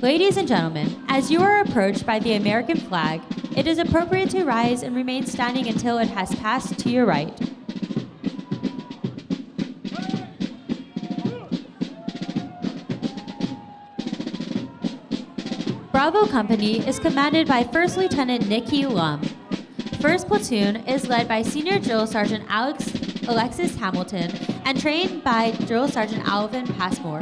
Ladies and gentlemen, as you are approached by the American flag, it is appropriate to rise and remain standing until it has passed to your right. Bravo Company is commanded by First Lieutenant Nikki Lum. 1st Platoon is led by Senior Drill Sergeant Alexis Hamilton and trained by Drill Sergeant Alvin Passmore.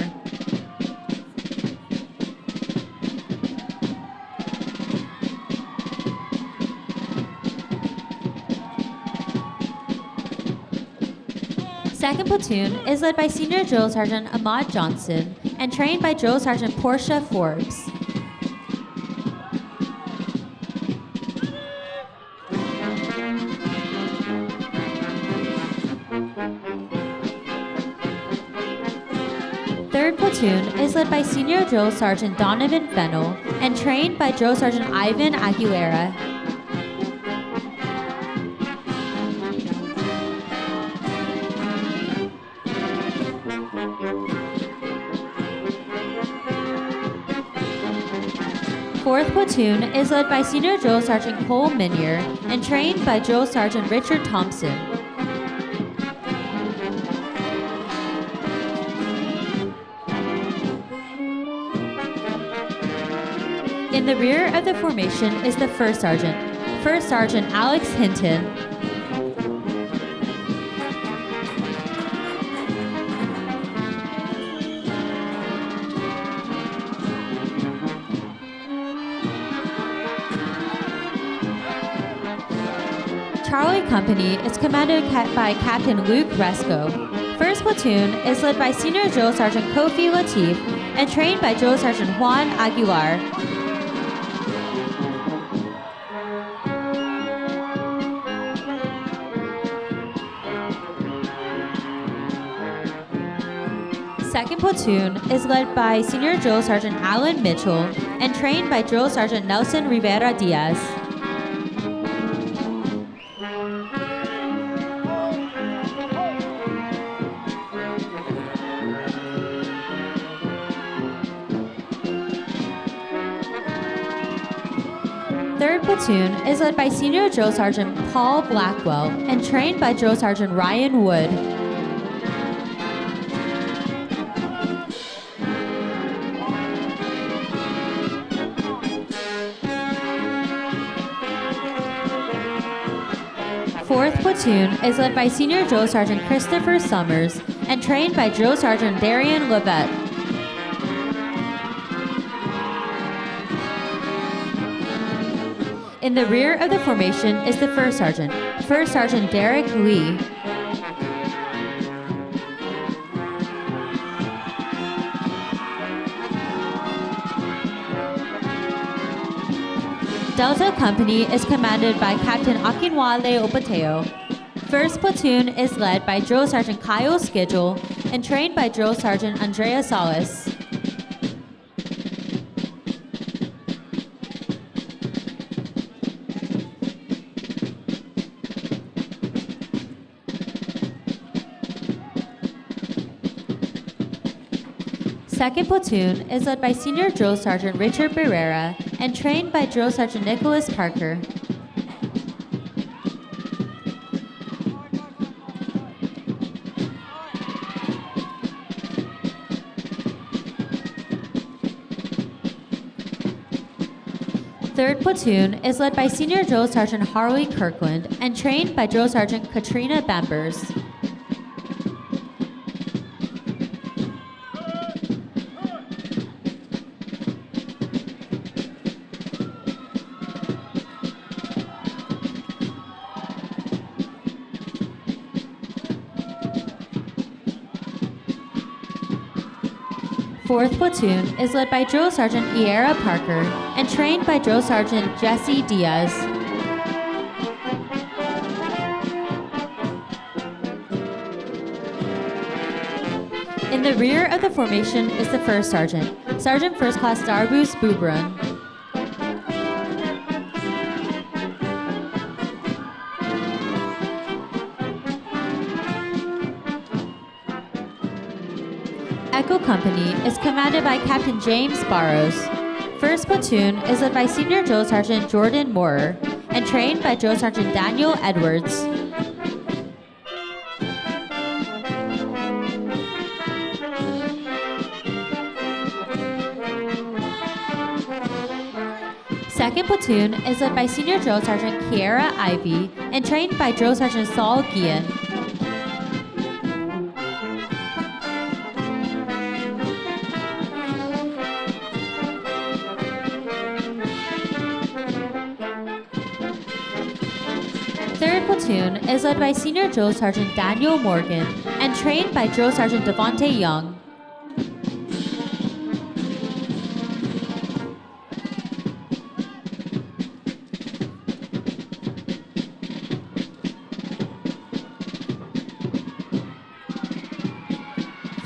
Second Platoon is led by Senior Drill Sergeant Ahmad Johnson and trained by Drill Sergeant Portia Forbes. Third Platoon is led by Senior Drill Sergeant Donovan Fennell and trained by Drill Sergeant Ivan Aguilera. Fourth Platoon is led by Senior Drill Sergeant Cole Minier and trained by Drill Sergeant Richard Thompson. In the rear of the formation is the First Sergeant Alex Hinton. Charlie Company is commanded by Captain Luke Resco. First Platoon is led by Senior Drill Sergeant Kofi Latif and trained by Drill Sergeant Juan Aguilar. Second Platoon is led by Senior Drill Sergeant Alan Mitchell and trained by Drill Sergeant Nelson Rivera Diaz. Third Platoon is led by Senior Drill Sergeant Paul Blackwell and trained by Drill Sergeant Ryan Wood. Fourth Platoon is led by Senior Drill Sergeant Christopher Summers and trained by Drill Sergeant Darian Levette. In the rear of the formation is the First Sergeant Derek Lee. Delta Company is commanded by Captain Akinwale Opateo. First Platoon is led by Drill Sergeant Kyle Schedule and trained by Drill Sergeant Andrea Salas. Second Platoon is led by Senior Drill Sergeant Richard Barrera and trained by Drill Sergeant Nicholas Parker. 3rd Platoon is led by Senior Drill Sergeant Harley Kirkland and trained by Drill Sergeant Katrina Bembers. Fourth Platoon is led by Drill Sergeant Iera Parker and trained by Drill Sergeant Jesse Diaz. In the rear of the formation is the First Sergeant, Sergeant First Class Darbus Bubran. Echo Company is commanded by Captain James Barrows. 1st Platoon is led by Senior Drill Sergeant Jordan Moorer and trained by Drill Sergeant Daniel Edwards. Second Platoon is led by Senior Drill Sergeant Kiera Ivy and trained by Drill Sergeant Saul Guillen. Third Platoon is led by Senior Drill Sergeant Daniel Morgan and trained by Drill Sergeant Devontae Young.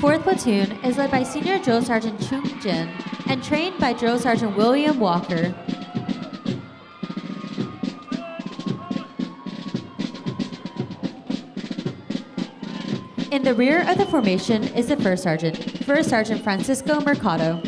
Fourth Platoon is led by Senior Drill Sergeant Chung Jin and trained by Drill Sergeant William Walker. In the rear of the formation is the First Sergeant Francisco Mercado.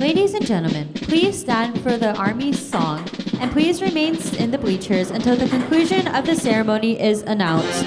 Ladies and gentlemen, please stand for the Army's song, and please remain in the bleachers until the conclusion of the ceremony is announced.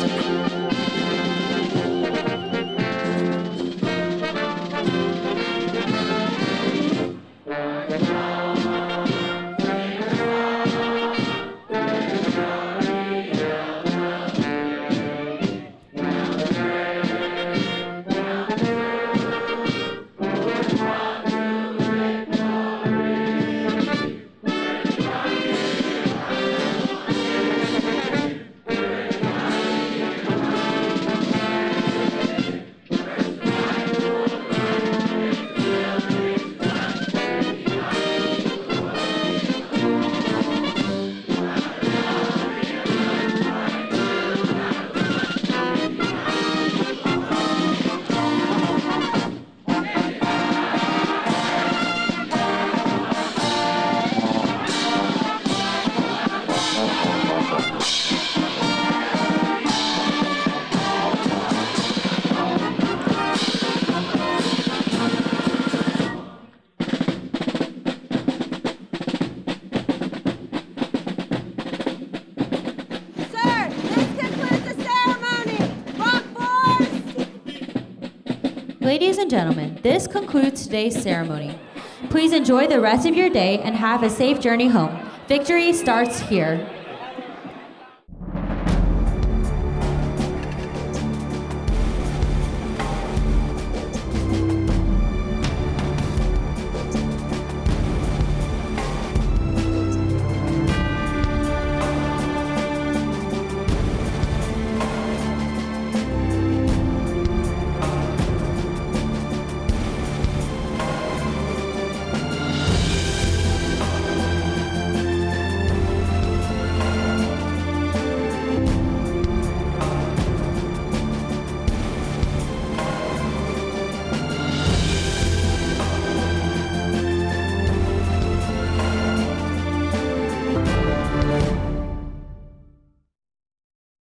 Ladies and gentlemen, this concludes today's ceremony. Please enjoy the rest of your day and have a safe journey home. Victory starts here.